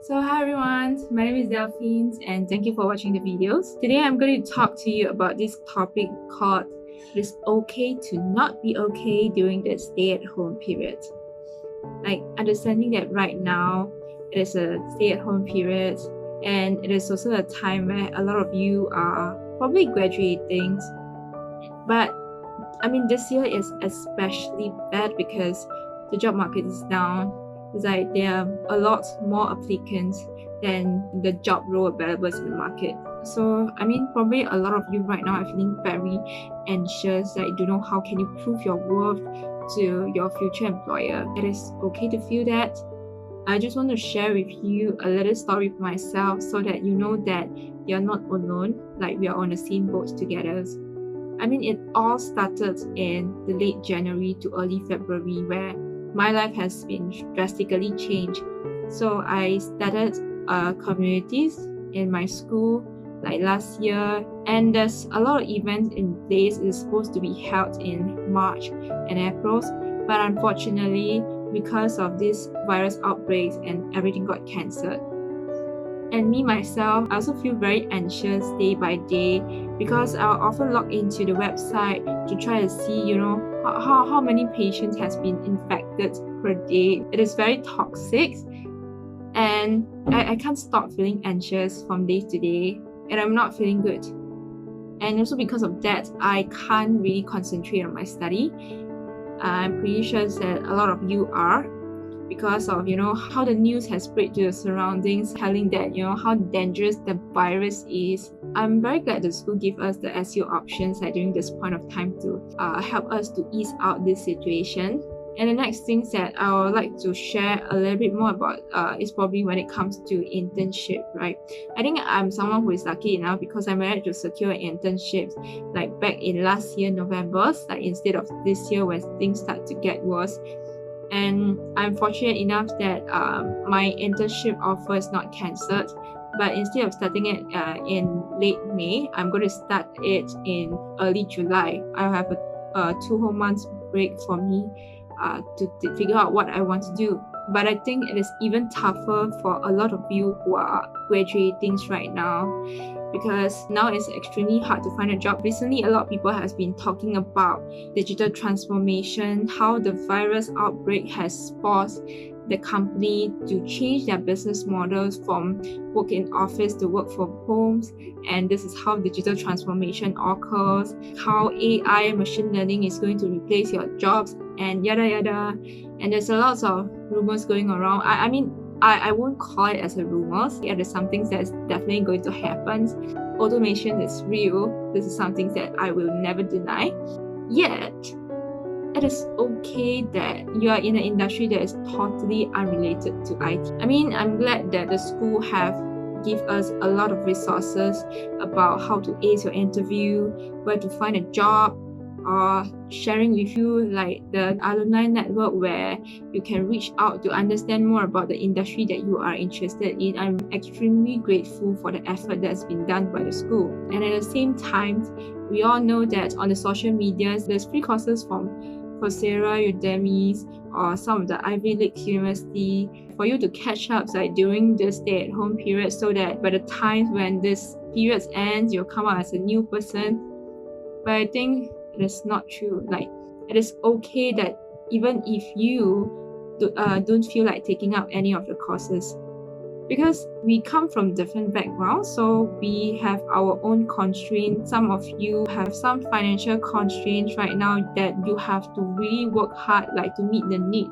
So hi everyone, my name is Delphine and thank you for watching the videos. Today I'm going to talk to you about this topic called it is okay to not be okay during the stay-at-home period. Like understanding that right now it is a stay-at-home period and it is also a time where a lot of you are probably graduating. But this year is especially bad because the job market is down. It's like there are a lot more applicants than the job role available in the market. So probably a lot of you right now are feeling very anxious, like don't know how can you prove your worth to your future employer. It is okay to feel that. I just want to share with you a little story for myself so that you know that you're not alone, like we are on the same boat together. It all started in the late January to early February where my life has been drastically changed. So I started communities in my school like last year, and there's a lot of events in place. It's supposed to be held in March and April, but unfortunately because of this virus outbreaks and everything got cancelled. And me myself, I also feel very anxious day by day because I'll often log into the website to try to see, how many patients has been infected per day. It is very toxic, and I can't stop feeling anxious from day to day, and I'm not feeling good. And also because of that, I can't really concentrate on my study. I'm pretty sure that a lot of you are, because of how the news has spread to the surroundings, telling that how dangerous the virus is. I'm very glad the school give us the SU options during this point of time to help us to ease out this situation. And the next things that I would like to share a little bit more about is probably when it comes to internship, right? I think I'm someone who is lucky enough because I managed to secure an internship like back in last year November, like instead of this year when things start to get worse. And I'm fortunate enough that my internship offer is not cancelled, but instead of starting it in late May, I'm going to start it in early July. I'll have a 2 whole months break for me to figure out what I want to do. But I think it is even tougher for a lot of you who are graduating right now, because now it's extremely hard to find a job. Recently, a lot of people has been talking about digital transformation, how the virus outbreak has forced the company to change their business models from work in office to work from homes. And this is how digital transformation occurs, how AI, machine learning is going to replace your jobs, and yada yada. And there's a lot of rumors going around. I won't call it as a rumors. Yeah, there's some things that's definitely going to happen. Automation is real. This is something that I will never deny. Yet, it is okay that you are in an industry that is totally unrelated to IT. I'm glad that the school have give us a lot of resources about how to ace your interview, where to find a job, or sharing with you like the alumni network where you can reach out to understand more about the industry that you are interested in. I'm extremely grateful for the effort that's been done by the school. And at the same time, we all know that on the social medias, there's free courses from Coursera, Udemy, or some of the Ivy League university for you to catch up during the stay-at-home period, so that by the time when this period ends, you'll come out as a new person. But I think it is not true. Like, it is okay that even if you don't feel like taking up any of the courses, because we come from different backgrounds, so we have our own constraints. Some of you have some financial constraints right now that you have to really work hard to meet the need,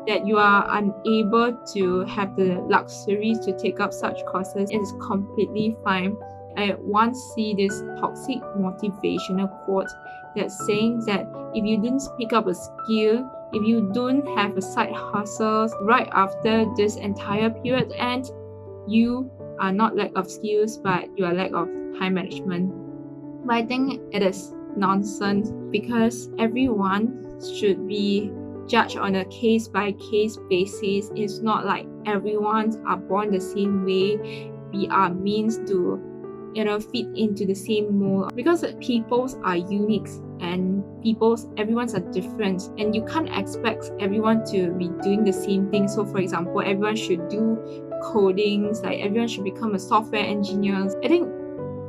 that you are unable to have the luxuries to take up such courses. It is completely fine. I once see this toxic motivational quote that's saying that if you didn't pick up a skill, if you don't have a side hustle right after this entire period ends, you are not lack of skills, but you are lack of time management. But I think it is nonsense, because everyone should be judged on a case-by-case basis. It's not like everyone are born the same way. We are means to fit into the same mold, because peoples are unique and everyone's are different, and you can't expect everyone to be doing the same thing. So for example, everyone should do codings, like everyone should become a software engineer. I think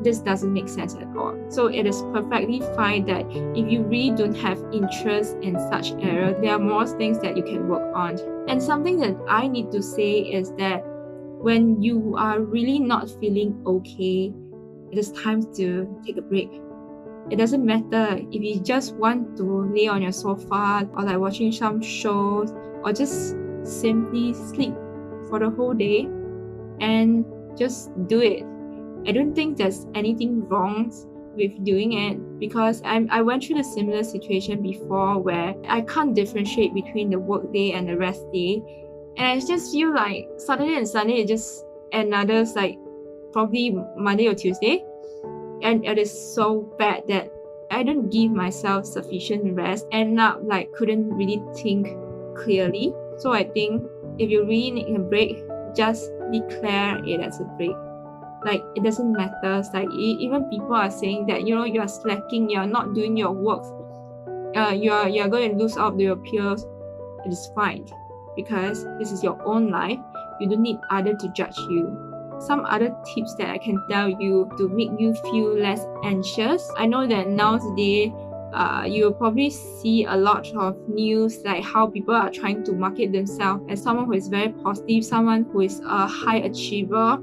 this doesn't make sense at all. So it is perfectly fine that if you really don't have interest in such area, there are more things that you can work on. And something that I need to say is that when you are really not feeling okay, it is time to take a break. It doesn't matter if you just want to lay on your sofa or like watching some shows or just simply sleep for the whole day and just do it. I don't think there's anything wrong with doing it because I went through the similar situation before where I can't differentiate between the work day and the rest day. And I just feel like Saturday and Sunday is just another like probably Monday or Tuesday. And it is so bad that I don't give myself sufficient rest and not like couldn't really think clearly. So I think if you really need a break, just declare it as a break. Like it doesn't matter. It's like even people are saying that you are slacking, you're not doing your work, you're going to lose out to your peers. It is fine because this is your own life. You don't need others to judge you. Some other tips that I can tell you to make you feel less anxious. I know that nowadays you'll probably see a lot of news like how people are trying to market themselves as someone who is very positive, someone who is a high achiever,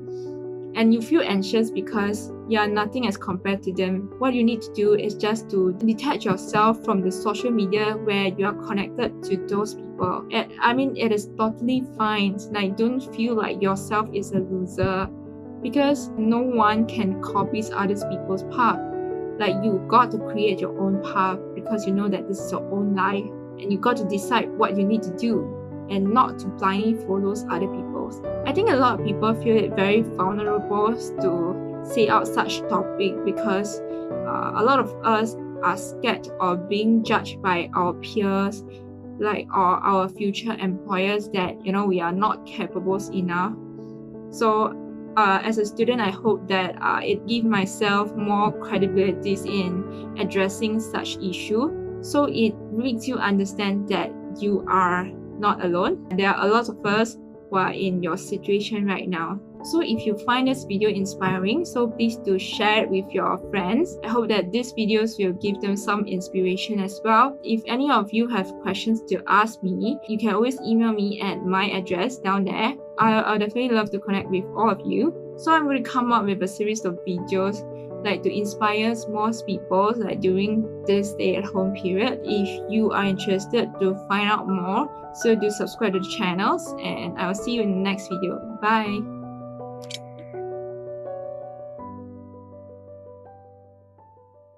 and you feel anxious because you are nothing as compared to them. What you need to do is just to detach yourself from the social media where you are connected to those people. I mean, it is totally fine. Like, don't feel like yourself is a loser because no one can copy other people's path. Like, you got to create your own path because you know that this is your own life and you got to decide what you need to do and not to blindly follow other people's. I think a lot of people feel it very vulnerable to say out such topic because a lot of us are scared of being judged by our peers, like or our future employers that we are not capable enough. So as a student, I hope that it gives myself more credibility in addressing such issue, so it makes you understand that you are not alone. There are a lot of us who are in your situation right now. So if you find this video inspiring, so please do share it with your friends. I hope that these videos will give them some inspiration as well. If any of you have questions to ask me, you can always email me at my address down there. I'll definitely love to connect with all of you. So I'm going to come up with a series of videos like to inspire more people like during this stay-at-home period. If you are interested to find out more, so do subscribe to the channels and I will see you in the next video. Bye.